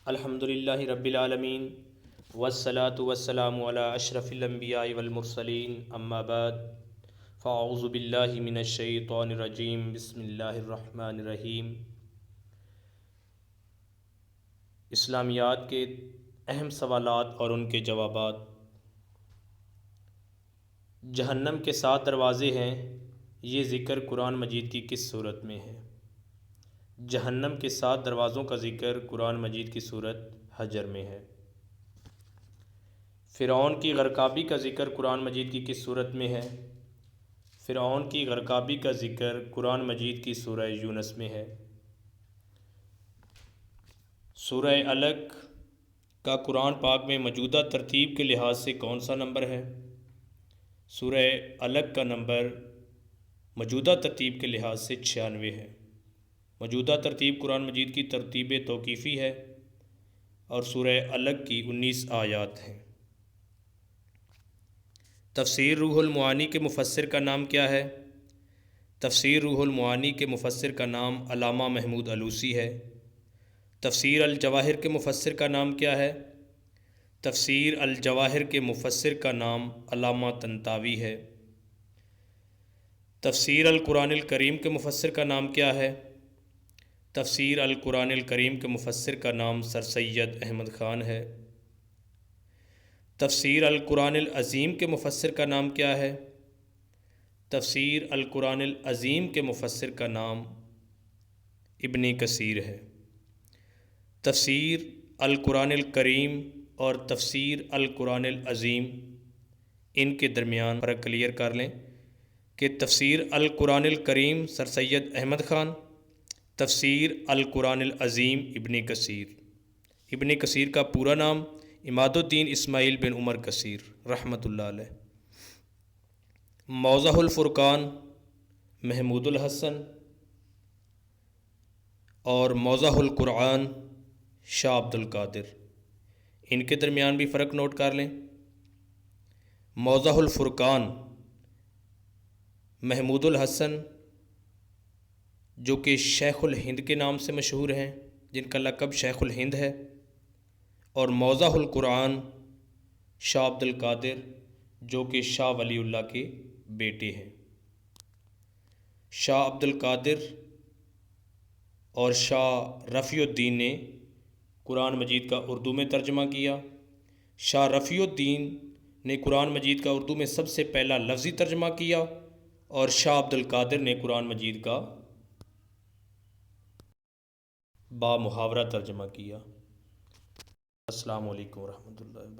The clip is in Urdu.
الحمدللہ رب العالمین والصلاة والسلام علی اشرف الانبیاء والمرسلین اما بعد فاعوذ باللہ من الشیطان الرجیم بسم اللہ الرحمن الرحیم۔ اسلامیات کے اہم سوالات اور ان کے جوابات۔ جہنم کے 7 دروازے ہیں، یہ ذکر قرآن مجید کی کس صورت میں ہے؟ جہنم کے 7 دروازوں کا ذکر قرآن مجید کی صورت حجر میں ہے۔ فرعون کی غرقابی کا ذکر قرآن مجید کی کس صورت میں ہے؟ فرعون کی غرقابی کا ذکر قرآن مجید کی سورہ یونس میں ہے۔ سورہ علق کا قرآن پاک میں موجودہ ترتیب کے لحاظ سے کون سا نمبر ہے؟ سورہ علق کا نمبر موجودہ ترتیب کے لحاظ سے 96 ہے۔ موجودہ ترتیب قرآن مجید کی ترتیب توقیفی ہے اور سورہ علق کی 19 آیات ہیں۔ تفسیر روح المعانی کے مفسر کا نام کیا ہے؟ تفسیر روح المعانی کے مفسر کا نام علامہ محمود علوسی ہے۔ تفسیر الجواہر کے مفسر کا نام کیا ہے؟ تفسیر الجواہر کے مفسر کا نام علامہ طنطاوی ہے۔ تفسیر القرآن الکریم کے مفسر کا نام کیا ہے؟ تفسیر القرآن الکریم کے مفسر کا نام سر سید احمد خان ہے۔ تفسیر القرآن العظیم کے مفسر کا نام کیا ہے؟ تفسیر القرآن العظیم کے مفسر کا نام ابن کثیر ہے۔ تفسیر القرآن الکریم اور تفسیر القرآن العظیم، ان کے درمیان فرق کلیئر کر لیں کہ تفسیر القرآن الکریم سر سید احمد خان، تفسیر القرآن العظیم ابن کثیر۔ ابن کثیر کا پورا نام عماد الدین اسماعیل بن عمر کثیر رحمۃ اللہ علیہ۔ موضح الفرقان محمود الحسن اور موضح القرآن شاہ عبد القادر، ان کے درمیان بھی فرق نوٹ کر لیں۔ موضح الفرقان محمود الحسن جو کہ شیخ الہند کے نام سے مشہور ہیں، جن کا لقب شیخ الہند ہے، اور موضح القرآن شاہ عبد القادر جو کہ شاہ ولی اللہ کے بیٹے ہیں۔ شاہ عبد القادر اور شاہ رفیع الدین نے قرآن مجید کا اردو میں ترجمہ کیا۔ شاہ رفیع الدین نے قرآن مجید کا اردو میں سب سے پہلا لفظی ترجمہ کیا اور شاہ عبد القادر نے قرآن مجید کا با محاورہ ترجمہ کیا۔ السلام علیکم ورحمۃ اللہ وبرکاتہ۔